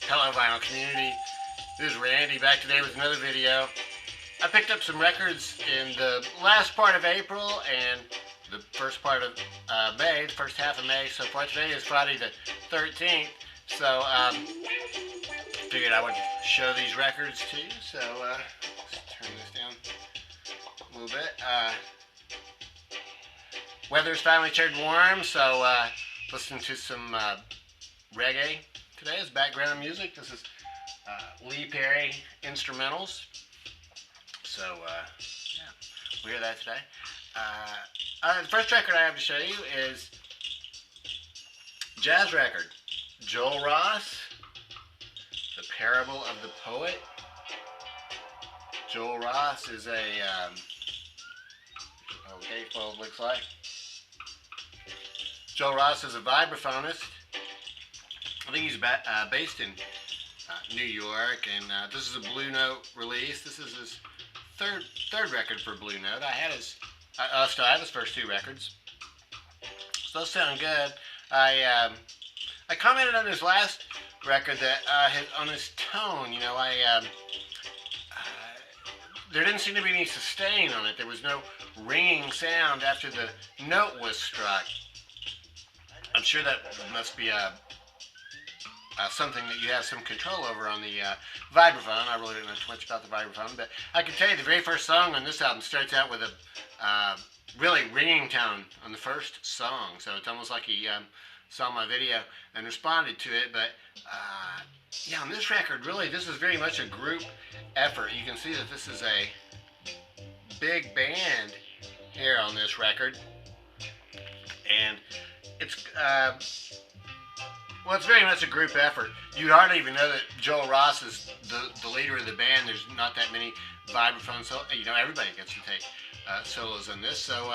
Hello vinyl community, this is Randy back today with another video. I picked up some records in the last part of April and the first part of May, the first half of May. So far today is Friday the 13th, so figured I would show these records to you. So let's turn this down a little bit. Weather's finally turned warm, so listen to some reggae today as background music. This is Lee Perry instrumentals. So yeah, we hear that today. The first record I have to show you is jazz record. Joel Ross, The Parable of the Poet. Joel Ross is a gatefold looks like. Joel Ross is a vibraphonist. I think he's based in New York, and this is a Blue Note release. This is his third record for Blue Note. I still have his first two records. So those sound good. I commented on his last record that on his tone, there didn't seem to be any sustain on it. There was no ringing sound after the note was struck. I'm sure that must be something that you have some control over on the vibraphone. I really don't know too much about the vibraphone, but I can tell you the very first song on this album starts out with a really ringing tone on the first song. So it's almost like he saw my video and responded to it. But yeah, on this record, really, this is very much a group effort. You can see that this is a big band here on this record, and it's well, it's very much a group effort. You'd hardly even know that Joel Ross is the leader of the band. There's not that many vibraphone solos. Everybody gets to take solos on this. So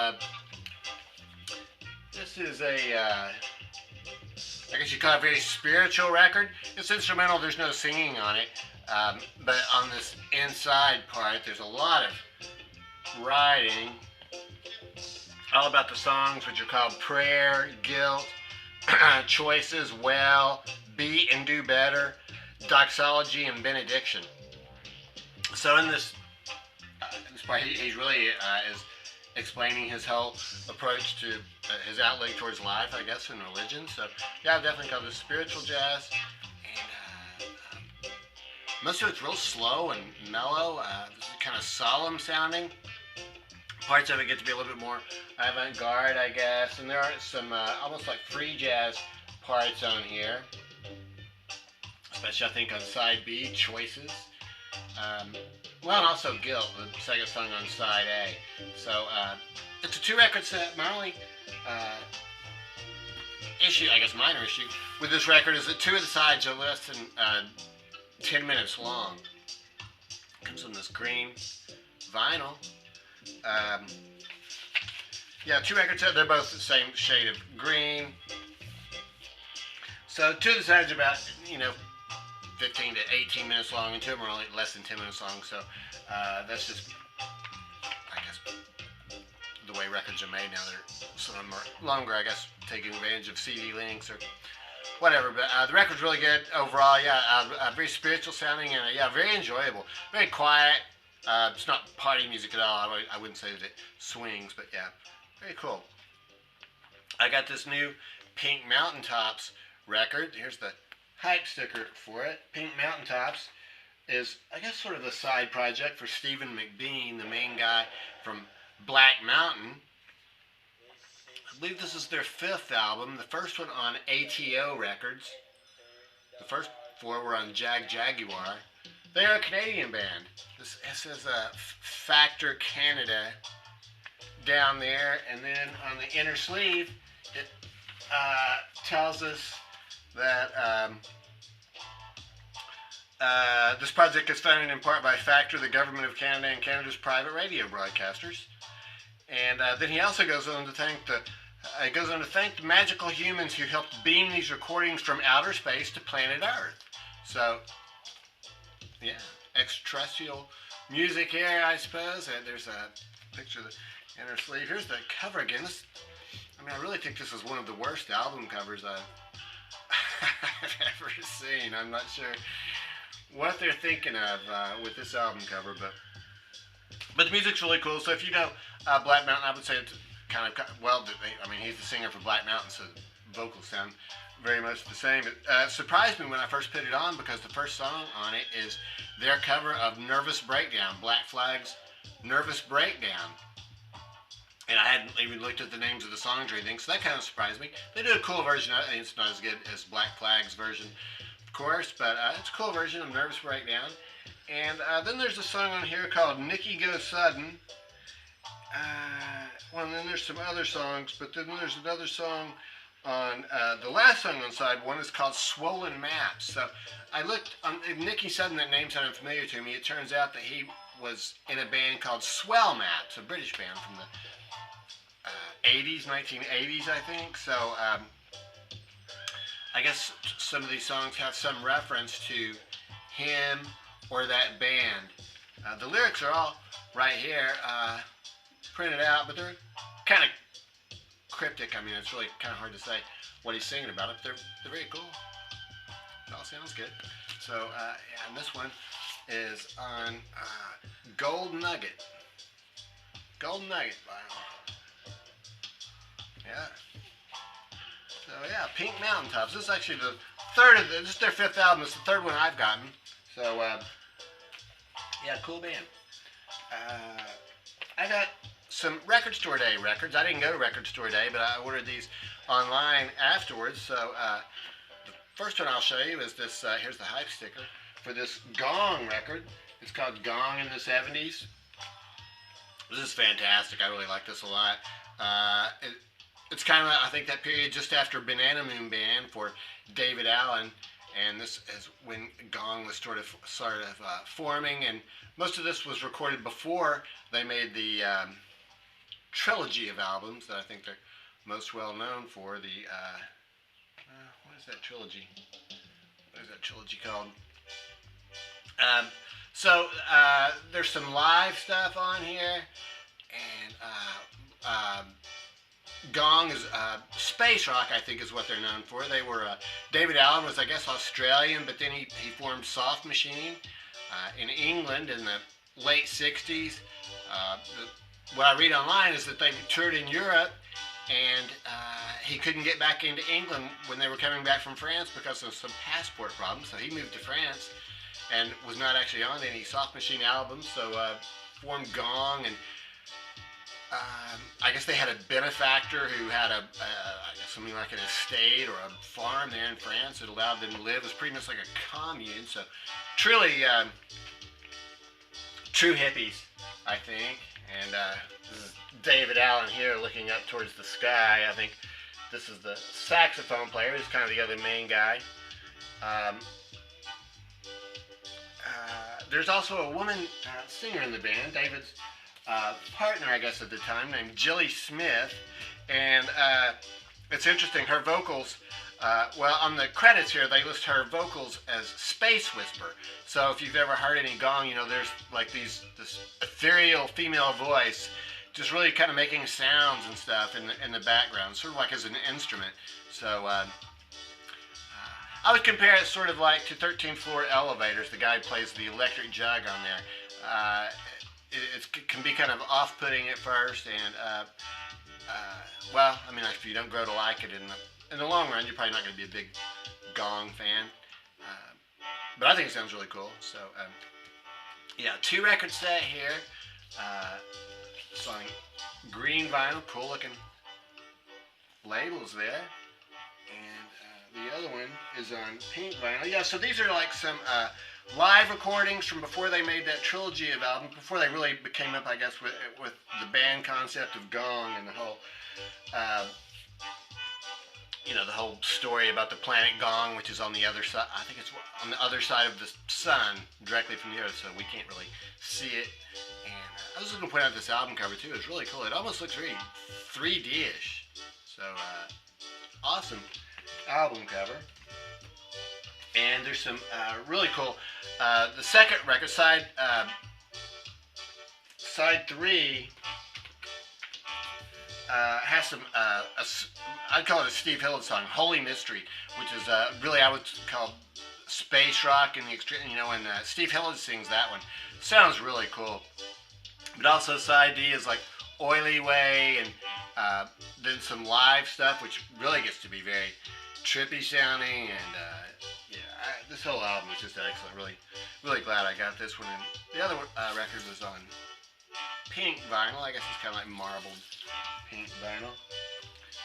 this is I guess you call it a very spiritual record. It's instrumental. There's no singing on it. But on this inside part, there's a lot of writing all about the songs, which are called Prayer, Guilt, Choices, Well, Be and Do Better, Doxology, and Benediction. So in this part, he's really is explaining his whole approach to his outlook towards life, I guess, and religion. So yeah, I definitely call this spiritual jazz. And most of it's real slow and mellow. This is kind of solemn sounding. Parts of it get to be a little bit more avant-garde, I guess, and there are some almost like free jazz parts on here, especially I think on side B, Choices. Well, and also Guilt, the second song on side A. So it's a two-record set. My only issue, I guess minor issue, with this record is that two of the sides are less than 10 minutes long. It comes on this green vinyl. Yeah, two records, they're both the same shade of green. So two of the sides are about, 15 to 18 minutes long, and two of them are only less than 10 minutes long. So that's just, I guess, the way records are made now. Some of them are longer, I guess, taking advantage of CD links or whatever. But the record's really good overall. Yeah, very spiritual sounding, and yeah, very enjoyable, very quiet. It's not party music at all. I wouldn't say that it swings, but yeah, very cool. I got this new Pink Mountaintops record. Here's the hype sticker for it. Pink Mountaintops is, I guess, sort of a side project for Stephen McBean, the main guy from Black Mountain. I believe this is their fifth album. The first one on ATO Records. The first four were on Jaguar. They're a Canadian band. This says Factor Canada down there, and then on the inner sleeve it tells us that this project is funded in part by Factor, the Government of Canada, and Canada's private radio broadcasters. And then he also goes on to thank the magical humans who helped beam these recordings from outer space to planet Earth. So yeah, extraterrestrial music here, I suppose. There's a picture of the inner sleeve. Here's the cover again. I really think this is one of the worst album covers I've I've ever seen. I'm not sure what they're thinking of with this album cover, but the music's really cool. So if you know Black Mountain, I would say it's kind of well. I mean, he's the singer for Black Mountain, so the vocals sound very much the same. It surprised me when I first put it on because the first song on it is their cover of Nervous Breakdown, Black Flag's Nervous Breakdown. And I hadn't even looked at the names of the songs or anything, so that kind of surprised me. They did a cool version of it. I think it's not as good as Black Flag's version, of course, but it's a cool version of Nervous Breakdown. And then there's a song on here called Nicky Goes Sudden. Well, and then there's some other songs, but then there's another song on the last song on side one is called Swollen Maps. So I looked on Nicky Sudden, that name sounded familiar to me. It turns out that he was in a band called Swell Maps, a British band from the 80s, 1980s, I think. So I guess some of these songs have some reference to him or that band. The lyrics are all right here, printed out, but they're kind of cryptic. I mean, it's really kind of hard to say what he's singing about it. They're very cool. It all sounds good. So, and this one is on Gold Nugget. Gold Nugget vinyl. Yeah. So yeah, Pink Mountaintops. This is actually the third of this is their fifth album. It's the third one I've gotten. So yeah, cool band. I got some Record Store Day records. I didn't go to Record Store Day, but I ordered these online afterwards. So the first one I'll show you is this. Here's the hype sticker for this Gong record. It's called Gong in the 70s. This is fantastic. I really like this a lot. It's kind of, I think, that period just after Banana Moon Band for David Allen, and this is when Gong was sort of forming, and most of this was recorded before they made the trilogy of albums that I think they're most well known for. The what is that trilogy? What is that trilogy called? So there's some live stuff on here, and Gong is space rock, I think, is what they're known for. They were David Allen was, I guess, Australian, but then he formed Soft Machine in England in the late 60s. What I read online is that they toured in Europe, and he couldn't get back into England when they were coming back from France because of some passport problems. So he moved to France and was not actually on any Soft Machine albums. So formed Gong, and I guess they had a benefactor who had I guess something like an estate or a farm there in France that allowed them to live. It was pretty much like a commune. So truly true hippies, I think. And this is David Allen here looking up towards the sky. I think this is the saxophone player. He's kind of the other main guy. There's also a woman singer in the band, David's partner, I guess, at the time, named Jilly Smith. And it's interesting, her vocals, well, on the credits here, they list her vocals as Space Whisper. So if you've ever heard any Gong, you know, there's like this ethereal female voice just really kind of making sounds and stuff in the background, sort of like as an instrument. So I would compare it sort of like to 13th Floor Elevators. The guy who plays the electric jug on there. It can be kind of off-putting at first, and well, I mean, if you don't grow to like it in the long run, you're probably not going to be a big Gong fan. But I think it sounds really cool. So yeah, 2 record set here. It's on green vinyl, cool looking labels there, and the other one is on pink vinyl. Yeah, so these are like some live recordings from before they made that trilogy of albums, before they really became up, I guess, with the band concept of Gong and the whole, you know, the whole story about the planet Gong, which is on the other side. I think it's on the other side of the sun, directly from the Earth, so we can't really see it. And I was just going to point out this album cover too. It's really cool. It almost looks very 3D-ish. So awesome album cover. And there's some really cool. The second record, side 3, has some, I'd call it a Steve Hill song, Holy Mystery, which is really, I would call space rock in the extreme, you know, and Steve Hill sings that one. Sounds really cool. But also side D is like Oily Way, and then some live stuff, which really gets to be very trippy sounding, and this whole album is just excellent. Really glad I got this one. And the other record was on pink vinyl. I guess it's kind of like marbled pink vinyl.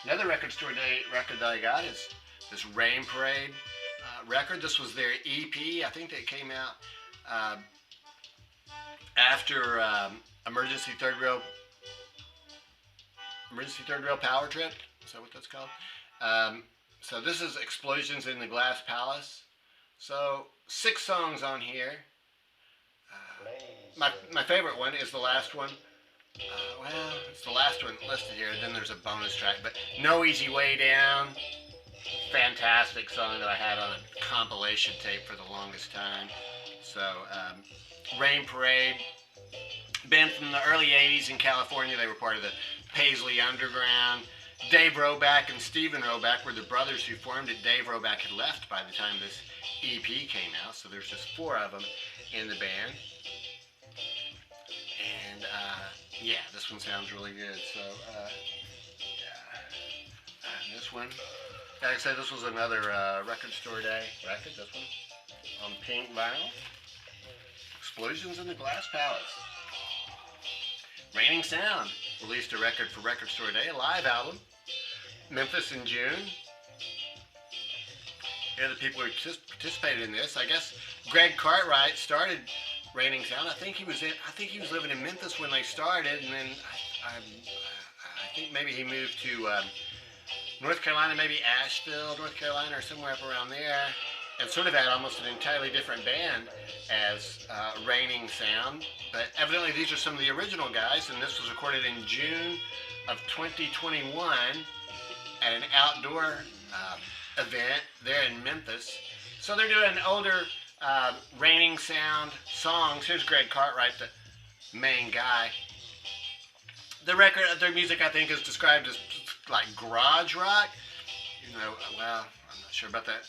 Another record store day record that I got is this Rain Parade record. This was their EP. I think they came out after Emergency Third Rail Power Trip. Is that what that's called? So this is Explosions in the Glass Palace. So 6 songs on here. My favorite one is the last one. Well, it's the last one listed here. Then there's a bonus track, but No Easy Way Down. Fantastic song that I had on a compilation tape for the longest time. So Rain Parade, band from the early 80s in California. They were part of the Paisley Underground. Dave Roback and Stephen Roback were the brothers who formed it. Dave Roback had left by the time this EP came out, so there's just 4 of them in the band. And yeah, this one sounds really good. So and this one, like I said, this was another record store day record. This one on pink vinyl. Explosions in the Glass Palace. Raining Sound released a record for Record Store Day, a live album. Memphis in June. Here are the people who participated in this. I guess Greg Cartwright started Raining Sound. I think he was living in Memphis when they started, and then I think maybe he moved to North Carolina, maybe Asheville, North Carolina, or somewhere up around there, and sort of had almost an entirely different band as Raining Sound. But evidently these are some of the original guys, and this was recorded in June of 2021 at an outdoor event there in Memphis. So they're doing older Raining Sound songs. Here's Greg Cartwright, the main guy. The record, their music, I think, is described as like garage rock. You know, well, I'm not sure about that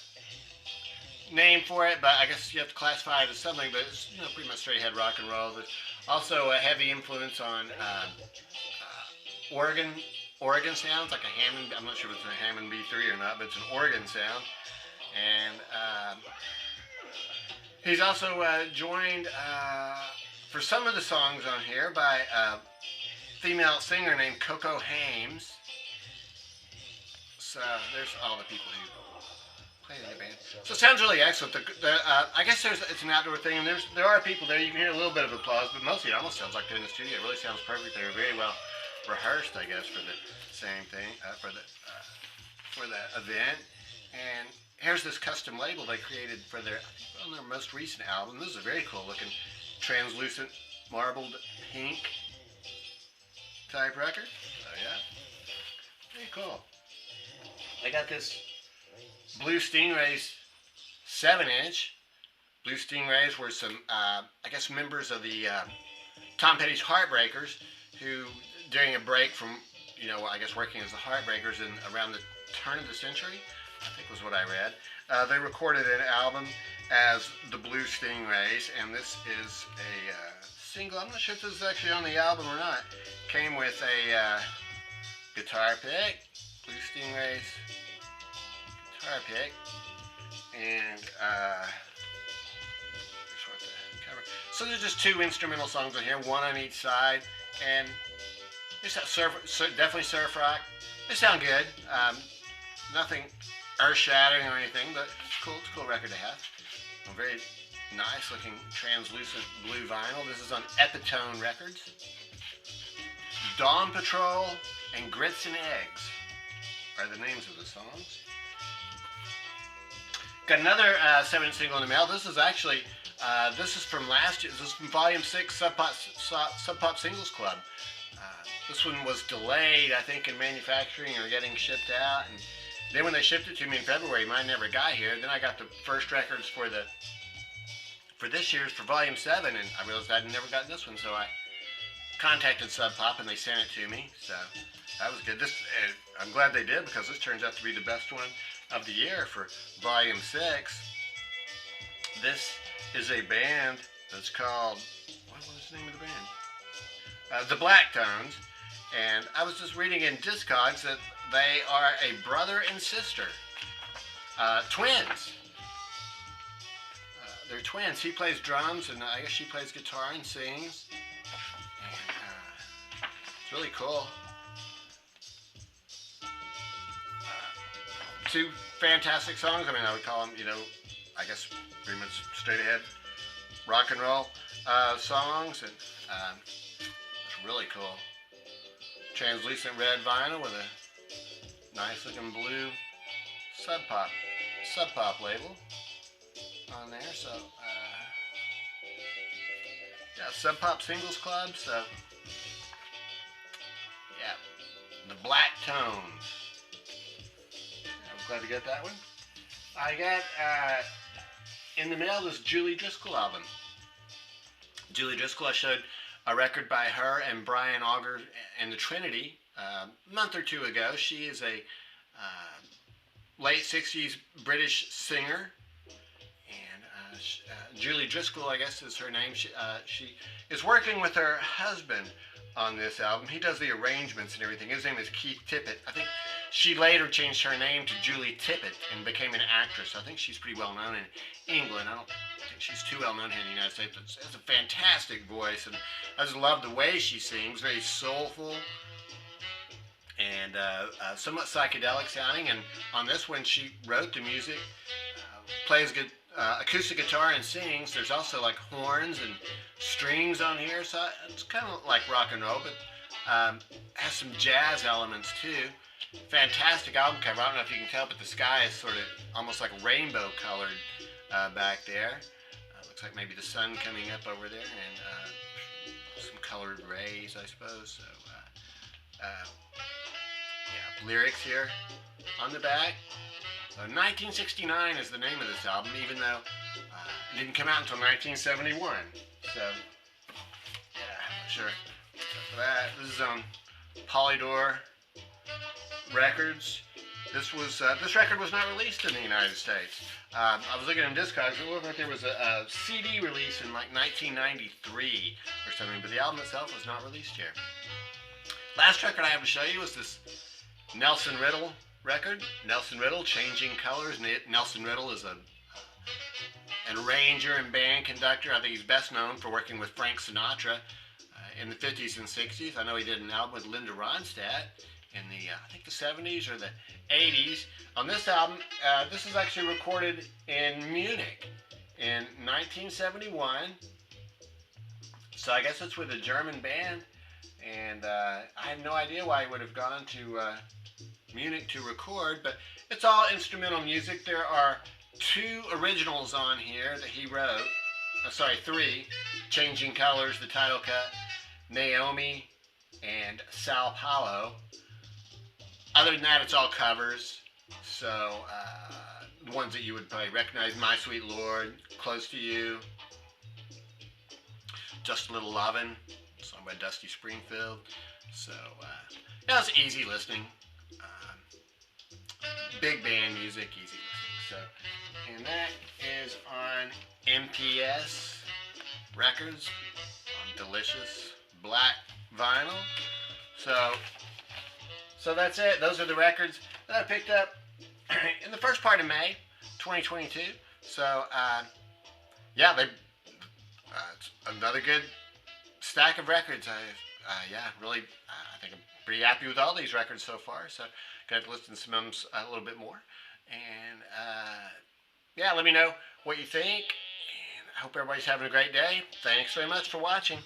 name for it, but I guess you have to classify it as something. But it's, you know, pretty much straight ahead rock and roll. There's also a heavy influence on organ sounds, like a Hammond. I'm not sure if it's a Hammond B3 or not, but it's an organ sound. And he's also joined for some of the songs on here by a female singer named Coco Hames. So there's all the people who play in the band. So it sounds really excellent. I guess it's an outdoor thing, and there are people there. You can hear a little bit of applause, but mostly it almost sounds like they're in the studio. It really sounds perfect. They were very well rehearsed, I guess, for the same thing, for the event. And here's this custom label they created for their most recent album. This is a very cool looking translucent marbled pink type record. So yeah, very cool. I got this Blue Stingrays 7-inch. Blue Stingrays were some, I guess, members of the Tom Petty's Heartbreakers, who during a break from, you know, I guess working as the Heartbreakers in around the turn of the century, I think was what I read, they recorded an album as the Blue Stingrays, and this is a single. I'm not sure if this is actually on the album or not. Came with a guitar pick, Blue Stingrays guitar pick, and so there's just 2 instrumental songs on here, 1 on each side, and it's definitely surf rock. They sound good. Nothing earth-shattering or anything, but it's cool. It's a cool record to have. A very nice looking translucent blue vinyl. This is on Epitone Records. Dawn Patrol and Grits and Eggs are the names of the songs. Got another 7-inch single in the mail. This is actually, this is from last year. This is from Volume 6 Sub Pop Singles Club. This one was delayed, I think, in manufacturing or getting shipped out. And then when they shipped it to me in February, mine never got here. Then I got the first records for this year's, for Volume 7, and I realized I'd never gotten this one, so I contacted Sub Pop and they sent it to me, so that was good. I'm glad they did, because this turns out to be the best one of the year for Volume 6. This is a band that's called, what was the name of the band? The Black Tones, and I was just reading in Discogs that they are a brother and sister, twins. They're twins. He plays drums, and I guess she plays guitar and sings. And it's really cool. Two fantastic songs. I mean, I would call them, I guess pretty much straight ahead rock and roll songs, and it's really cool. Translucent red vinyl with a nice looking blue Sub Pop label on there. So yeah, Sub Pop Singles Club. So yeah, the Black Tones. I'm glad to get that one. I got in the mail this Julie Driscoll album. Julie Driscoll, I showed a record by her and Brian Auger and the Trinity a month or two ago. She is a late 60s British singer, and Julie Driscoll, I guess is her name. She is working with her husband on this album. He does the arrangements and everything. His name is Keith Tippett. I think she later changed her name to Julie Tippett and became an actress. I think she's pretty well known in England. I don't think she's too well known here in the United States, but she has a fantastic voice, and I just love the way she sings. Very soulful and somewhat psychedelic sounding. And on this one, she wrote the music, plays good acoustic guitar and sings. There's also like horns and strings on here, so it's kind of like rock and roll, but has some jazz elements too. Fantastic album cover. I don't know if you can tell, but the sky is sort of almost like rainbow colored back there. Looks like maybe the sun coming up over there, and some colored rays, I suppose. So yeah, lyrics here on the back. So 1969 is the name of this album, even though it didn't come out until 1971. So yeah, I'm sure. For that, this is on Polydor Records. This record was not released in the United States. I was looking in Discogs. It looked like there was a CD release in like 1993 or something, but the album itself was not released here. Last record I have to show you is this Nelson Riddle record. Nelson Riddle, Changing Colors. Nelson Riddle is an arranger and band conductor. I think he's best known for working with Frank Sinatra in the 50s and 60s. I know he did an album with Linda Ronstadt in the, I think the 70s or the 80s. On this album, this is actually recorded in Munich in 1971. So I guess it's with a German band, and I have no idea why he would have gone to Munich to record, but it's all instrumental music. There are 2 originals on here that he wrote. Sorry, 3. Changing Colors, the title cut, Naomi, and Sao Paulo. Other than that, it's all covers. So, the ones that you would probably recognize: My Sweet Lord, Close to You, Just a Little Lovin', song by Dusty Springfield. So, yeah, it's easy listening. Big band music, easy listening. So, and that is on MPS Records on delicious black vinyl. So that's it. Those are the records that I picked up in the first part of May 2022. So, yeah, it's another good stack of records. Yeah, really, I think I'm pretty happy with all these records so far. So, got to listen to some of them a little bit more. And, yeah, let me know what you think. And I hope everybody's having a great day. Thanks very much for watching.